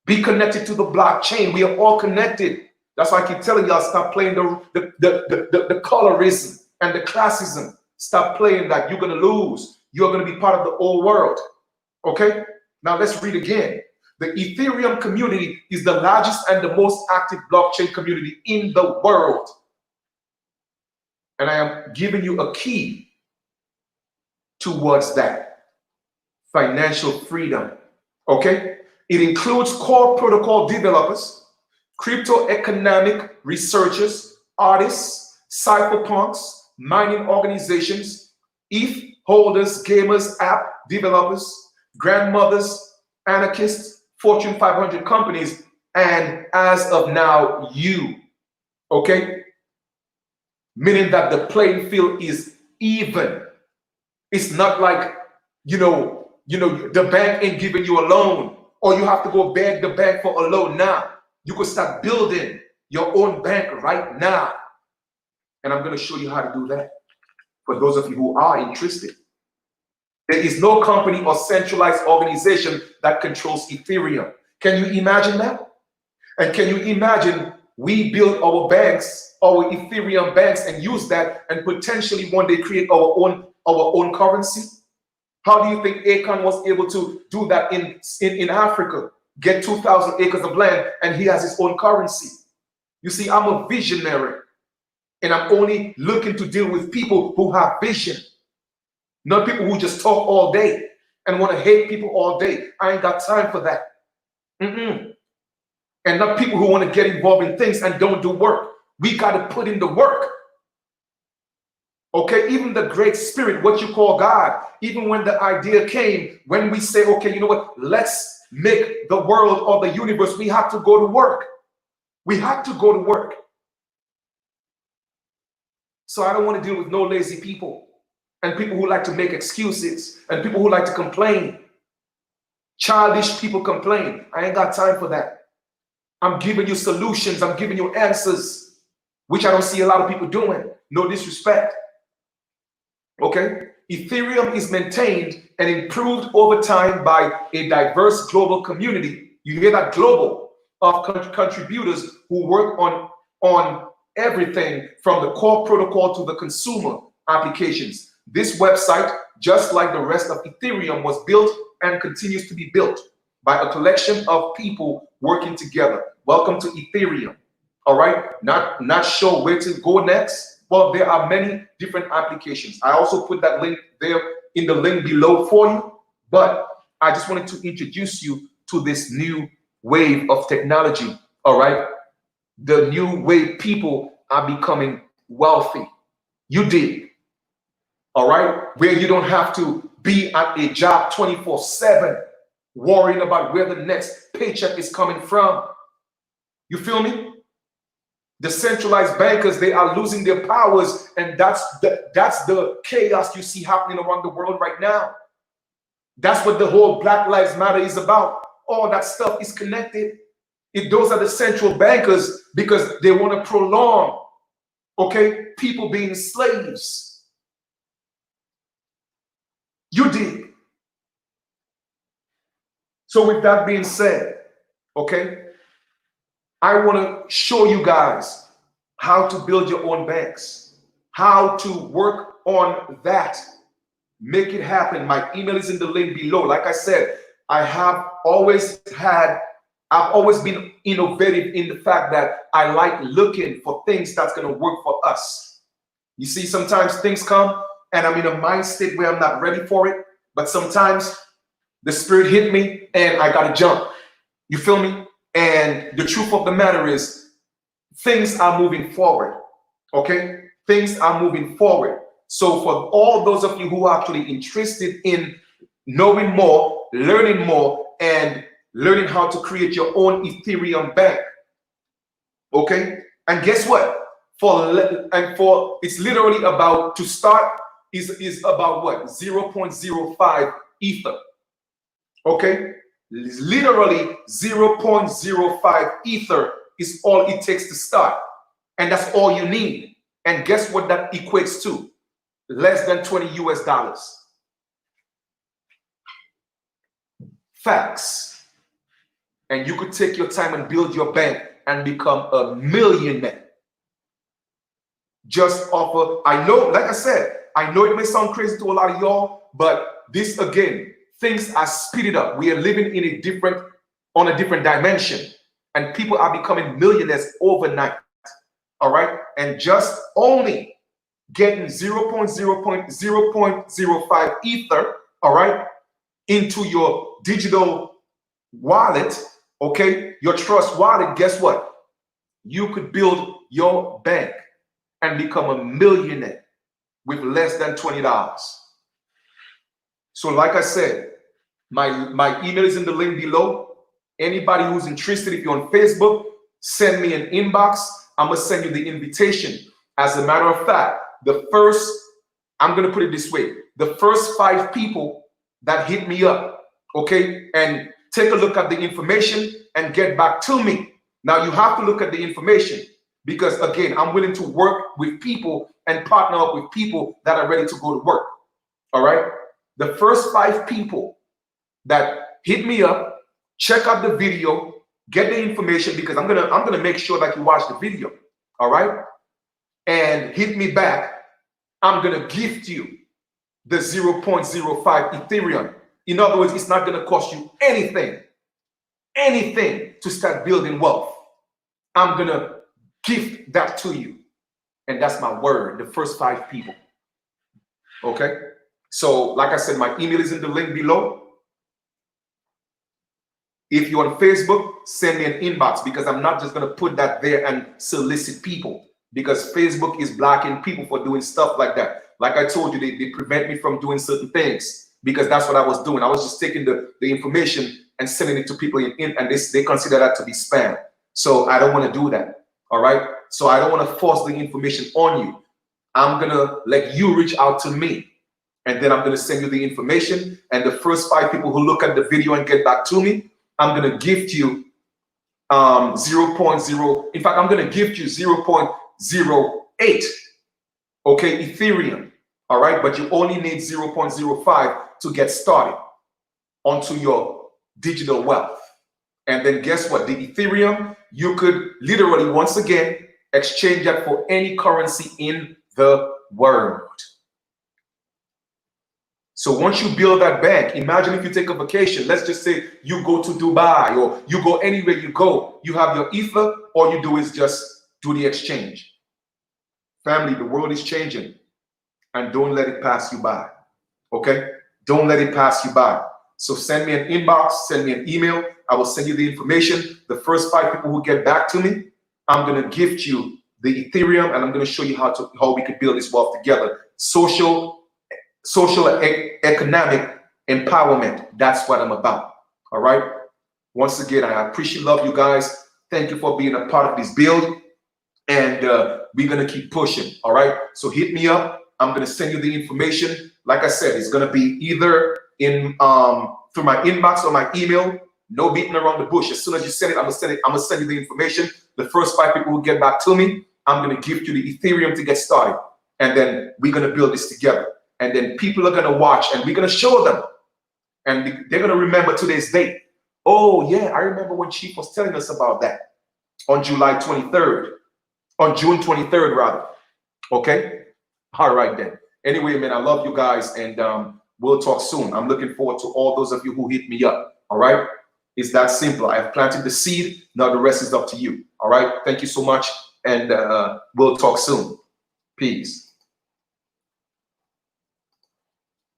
be connected to the blockchain. We are all connected. That's why I keep telling y'all, stop playing the colorism and the classism. Stop playing that. You're going to lose. You're going to be part of the old world. Okay? Now let's read again. The Ethereum community is the largest and the most active blockchain community in the world. And I am giving you a key towards that. Financial freedom. Okay? It includes core protocol developers, crypto economic researchers, artists, cypherpunks, mining organizations, ETH holders, gamers, app developers, grandmothers, anarchists, Fortune 500 companies, and as of now, you. Okay? Meaning that the playing field is even. It's not like, the bank ain't giving you a loan, or you have to go beg the bank for a loan now. You could start building your own bank right now. And I'm going to show you how to do that for those of you who are interested. There is no company or centralized organization that controls Ethereum. Can you imagine that? And can you imagine we build our banks, our Ethereum banks, and use that and potentially one day create our own currency? How do you think Akon was able to do that in Africa? Get 2,000 acres of land and he has his own currency. You see, I'm a visionary and I'm only looking to deal with people who have vision, not people who just talk all day and want to hate people all day. I ain't got time for that. And not people who want to get involved in things and don't do work. We got to put in the work. Okay, even the Great Spirit, what you call God, even when the idea came, when we say, okay, you know what, let's make the world or the universe, we have to go to work. We have to go to work. So I don't want to deal with no lazy people and people who like to make excuses and people who like to complain. Childish people complain. I ain't got time for that. I'm giving you solutions. I'm giving you answers, which I don't see a lot of people doing. No disrespect. Okay? Ethereum is maintained and improved over time by a diverse global community. You hear that? Global, of contributors who work on everything from the core protocol to the consumer applications. This website, just like the rest of Ethereum, was built and continues to be built by a collection of people working together. Welcome to Ethereum. All right? Not sure where to go next. Well, there are many different applications. I also put that link there in the link below for you, but I just wanted to introduce you to this new wave of technology, all right? The new way people are becoming wealthy. You dig, all right? Where you don't have to be at a job 24/7, worrying about where the next paycheck is coming from. You feel me? The centralized bankers, they are losing their powers, and that's the chaos you see happening around the world right now. That's what the whole Black Lives Matter is about. All that stuff is connected. Those are the central bankers because they want to prolong, okay, people being slaves. You dig? So with that being said, okay, I want to show you guys how to build your own banks, how to work on that, make it happen. My email is in the link below. Like I said, I've always been innovative in the fact that I like looking for things that's going to work for us. You see, sometimes things come and I'm in a mind state where I'm not ready for it, but sometimes the spirit hit me and I got to jump. You feel me? And the truth of the matter is things are moving forward. Okay? Things are moving forward. So for all those of you who are actually interested in knowing more, learning more, and learning how to create your own Ethereum bank, okay? And guess what? It's literally about to start is about what? 0.05 Ether. Okay? It's literally 0.05 Ether is all it takes to start. And that's all you need. And guess what that equates to? Less than 20 US dollars. Facts. And you could take your time and build your bank and become a millionaire. Just offer, I know, like I said, I know it may sound crazy to a lot of y'all, but this again, things are speeded up. We are living in on a different dimension, and people are becoming millionaires overnight. All right. And just only getting 0.05 Ether, all right, into your digital wallet, okay, your trust wallet, guess what? You could build your bank and become a millionaire with less than $20. So like I said, my email is in the link below. Anybody who's interested, if you're on Facebook, send me an inbox. I'm going to send you the invitation. As a matter of fact, I'm going to put it this way. The first 5 people that hit me up, okay, and take a look at the information and get back to me. Now you have to look at the information because again, I'm willing to work with people and partner up with people that are ready to go to work. All right. The first 5 people that hit me up, check out the video, get the information because I'm gonna make sure that you watch the video. All right. And hit me back. I'm gonna gift you the 0.05 Ethereum. In other words, it's not going to cost you anything to start building wealth. I'm going to gift that to you. And that's my word, the first 5 people. Okay? So, like I said, my email is in the link below. If you're on Facebook, send me an inbox because I'm not just going to put that there and solicit people because Facebook is blocking people for doing stuff like that. Like I told you, they prevent me from doing certain things because that's what I was doing. I was just taking the information and sending it to people and they consider that to be spam. So I don't want to do that. All right. So I don't want to force the information on you. I'm going to let you reach out to me and then I'm going to send you the information. And the first 5 people who look at the video and get back to me, I'm going to gift you 0.0. In fact, I'm going to gift you 0.08. Okay, Ethereum. All right, but you only need 0.05 to get started onto your digital wealth. And then guess what? The Ethereum, you could literally, once again, exchange that for any currency in the world. So once you build that bank, imagine if you take a vacation. Let's just say you go to Dubai or you go anywhere you go. You have your Ether, all you do is just do the exchange. Family, the world is changing. And don't let it pass you by. Okay? Don't let it pass you by. So send me an inbox, send me an email. I will send you the information. The first 5 people who get back to me, I'm going to gift you the Ethereum and I'm going to show you how we can build this wealth together. Social economic empowerment. That's what I'm about. All right. Once again, I appreciate, love you guys. Thank you for being a part of this build. And we're going to keep pushing. All right. So hit me up. I'm going to send you the information. Like I said, it's going to be either in through my inbox or my email. No beating around the bush. As soon as you send it, I'm going to send you the information. The first 5 people who get back to me, I'm going to gift you the Ethereum to get started. And then we're going to build this together. And then people are going to watch and we're going to show them. And they're going to remember today's date. Oh, yeah, I remember when Chief was telling us about that on July 23rd. On June 23rd, rather. Okay? All right, then. Anyway, man, I love you guys, and we'll talk soon. I'm looking forward to all those of you who hit me up. All right? It's that simple. I have planted the seed. Now the rest is up to you. All right? Thank you so much, and we'll talk soon. Peace.